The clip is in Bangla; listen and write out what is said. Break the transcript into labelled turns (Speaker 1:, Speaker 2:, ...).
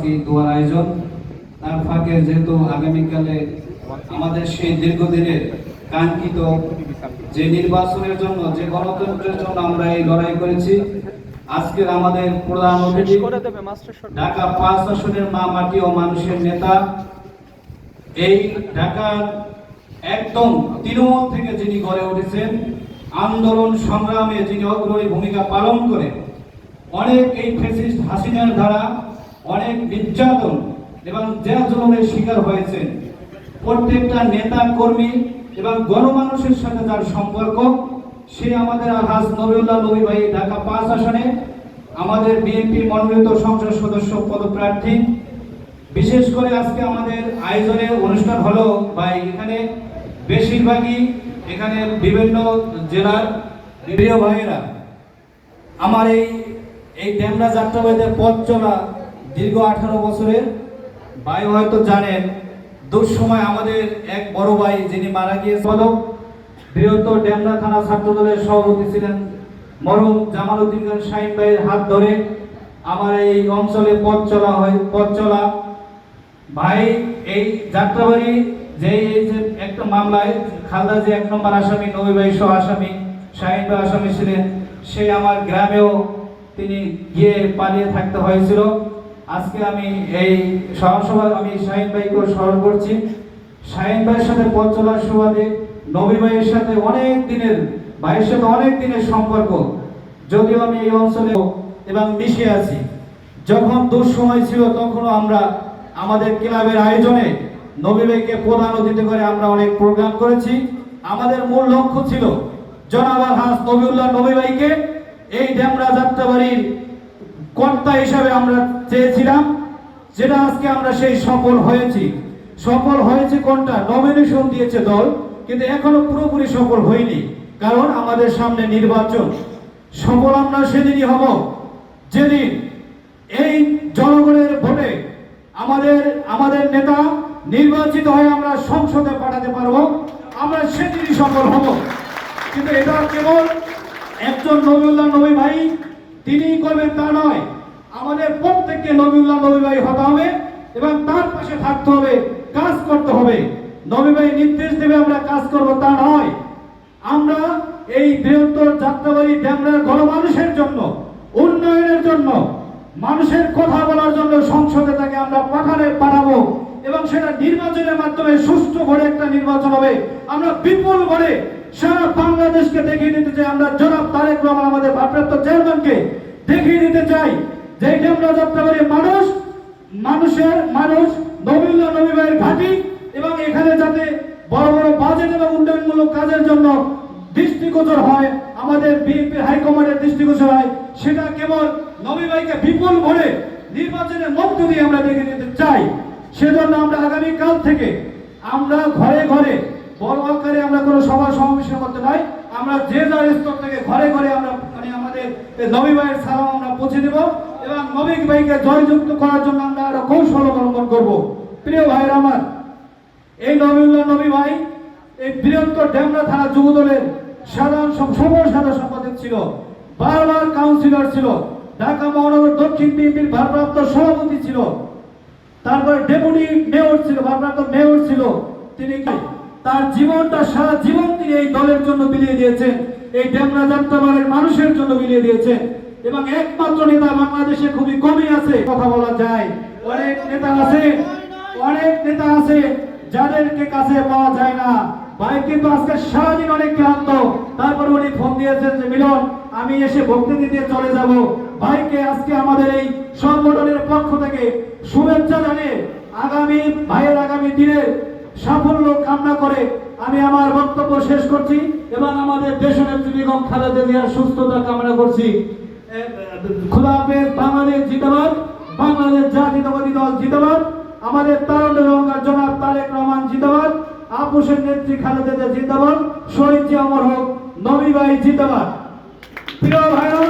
Speaker 1: আজকে দোয়ার আয়োজন। তার ফাঁকে যেহেতু আগামীকালে আমাদের সেই দীর্ঘদিনের কাঙ্ক্ষিত যে নির্বাচনের জন্য, যে গণতন্ত্রের জন্য আমরা এই লড়াই করেছি, আজকের আমাদের প্রধান অতিথি ঢাকা ৫ আসনের মা মাটি ও মানুষের নেতা, এই ঢাকার একদম তৃণমূল থেকে যিনি গড়ে উঠেছেন, আন্দোলন সংগ্রামে যিনি অগ্রণী ভূমিকা পালন করে অনেক এই ফ্যাসিস্ট হাসিনার দ্বারা অনেক নির্যাতন এবং জেল জুলুমের শিকার হয়েছেন, প্রত্যেকটা নেতা কর্মী এবং গণমানুষের সাথে যার সম্পর্ক, সে আমাদের আলহাজ নবিউল্লাহ নবী ভাই ঢাকা ৫ আসনে আমাদের বিএনপি মনোনীত সংসদ সদস্য পদপ্রার্থী। বিশেষ করে আজকে আমাদের আয়োজনে অনুষ্ঠান হলো ভাই, এখানে বেশিরভাগই এখানে বিভিন্ন জেলার প্রিয় ভাইয়েরা। আমার এই ডেমরা যাত্রাবাড়িতে পথ চলা দীর্ঘ 18 বছরের ভাই হয়তো জানেন, দুঃসময় আমাদের এক বড় ভাই যিনি মারা গিয়েছিল, বৃহত্তর ডেমরা থানা ছাত্রদলের সভাপতি ছিলেন মরহুম জামাল উদ্দিন খান শাহিন ভাইয়ের হাত ধরে আমার এই অঞ্চলে পথ চলা ভাই। এই যাত্রাবাড়ি যে একটা মামলায় খালদা যে 1 নম্বর আসামি, নবী ভাই সহ আসামি, শাহিন ভাই আসামি ছিলেন, সে আমার গ্রামেও তিনি গিয়ে পালিয়ে থাকতে হয়েছিল। আজকে আমি এই সভায় আমি শাহিন ভাইকে স্মরণ করছি। শাহিন ভাইয়ের সাথে পথ চলার সুবাদে নবী ভাইয়ের সাথে অনেক দিনের সম্পর্ক, যদিও আমি এই অঞ্চলে এবং মিশে আছি। যখন দুঃসময় ছিল তখনও আমরা আমাদের ক্লাবের আয়োজনে নবী ভাইকে প্রধান অতিথি করে আমরা অনেক প্রোগ্রাম করেছি। আমাদের মূল লক্ষ্য ছিল জনাব আলহাজ নবিউল্লাহ নবী ভাইকে এই ডেমরা যাত্রাবাড়ির কর্তা হিসাবে আমরা চেয়েছিলাম, যেটা আজকে আমরা সেই সফল হয়েছি। কোনটা নমিনেশন দিয়েছে দল, কিন্তু এখনো পুরোপুরি সফল হয়নি, কারণ আমাদের সামনে নির্বাচন। সফল আমরা সেদিনই হব যেদিন এই জনগণের ভোটে আমাদের নেতা নির্বাচিত হয়ে আমরা সংসদে পাঠাতে পারবো, আমরা সেদিনই সফল হব। কিন্তু এটা কেবল একজন নবিউল্লাহ নবী ভাই তিনি করবেন তা নয়, আমাদের প্রত্যেককে নবিউল্লাহ নবী ভাই হতে হবে এবং তার পাশে থাকতে হবে, কাজ করতে হবে। নবী ভাই নির্দেশ দেবে আমরা কাজ করব তা নয়। আমরা এই বৃহত্তর যাত্রাবাড়ি ডেমরার গণমানুষের জন্য, উন্নয়নের জন্য, মানুষের কথা বলার জন্য সংসদে তাকে আমরা পাঠাবো এবং সেটা নির্বাচনের মাধ্যমে সুষ্ঠু ভোটে একটা নির্বাচন হবে। আমরা বিপুল ভোটে সারা বাংলাদেশকে দেখিয়ে দিতে চাই, আমরা জনাব তারেক রহমান আমাদের ভারপ্রাপ্ত চেয়ারম্যানকে দেখিয়ে দিতে চাই যে ডেমরা যাত্রাবাড়ির মানুষ নবিউল্লাহ নবী ভাইয়ের ঘাঁটি, এবং এখানে যাতে বড় বড় বাজেট এবং উন্নয়নমূলক কাজের জন্য দৃষ্টিগোচর হয়, আমাদের বিএনপি হাইকমান্ডের দৃষ্টিগোচর হয়, সেটা কেবল নবী ভাইকে বিপুল ভোটে নির্বাচনের মধ্য দিয়ে আমরা দেখে দিতে চাই। সেজন্য আমরা আগামীকাল থেকে আমরা ঘরে ঘরে বড় আকারে আমরা কোনো সভা সমাবেশের মধ্যে নাই, আমরা যে যার স্তর থেকে ঘরে ঘরে আমরা আমাদের নবী ভাইয়ের সালাম আমরা পৌঁছে দেব এবং নবী ভাইকে জয়যুক্ত করার জন্য আমরা আরো কৌশল অবলম্বন করব। প্রিয় ভাইয়ের আমার, এই নবিউল্লাহ নবী ভাই এই বৃহত্তর ডেমরা থানা যুবদলের সাধারণ সম্পাদক ছিল, বারবার কাউন্সিলর ছিল, ঢাকা মহানগর দক্ষিণ বিএনপির ভারপ্রাপ্ত সভাপতি ছিল, তারপর ডেপুটি মেয়র ছিল, ভারপ্রাপ্ত মেয়র ছিল। তিনি তার জীবনটা সারা জীবন তিনি এই দলের জন্য বিলিয়ে দিয়েছেন, এই ডেমরা যাত্রাবাড়ির মানুষের জন্য বিলিয়ে দিয়েছেন। এবং একমাত্র নেতা বাংলাদেশে খুবই কমই আছে, কথা বলা যায়, অনেক নেতা আছে যাদেরকে কাছে পাওয়া যায় না। ভাই কিন্তু আজকে সারাদিন অনেক ক্লান্ত, তারপর উনি ফোন দিয়েছেন যে মিলন আমি এসে বক্তৃতা দিয়ে চলে যাব। ভাইকে আজকে আমাদের এই সংগঠনের পক্ষ থেকে শুভেচ্ছা জানিয়ে আগামী দিনের সাফল্য কামনা করে আমি আমার বক্তব্য শেষ করছি এবং আমাদের দেশনেত্রী বেগম খালেদা জিয়ার সুস্থতা কামনা করছি। খোদা হাফেজ। বাংলাদেশ জিন্দাবাদ, বাংলাদেশ জাতীয়তাবাদী দল জিন্দাবাদ, আমাদের তারুণ্যের অহংকার জনাব তারেক রহমান জিন্দাবাদ, আপুসের নেত্রী খালেদা জিয়া জিন্দাবাদ, শহীদ জিয়া অমর হোক, নবী ভাই জিন্দাবাদ। প্রিয় ভাইরা।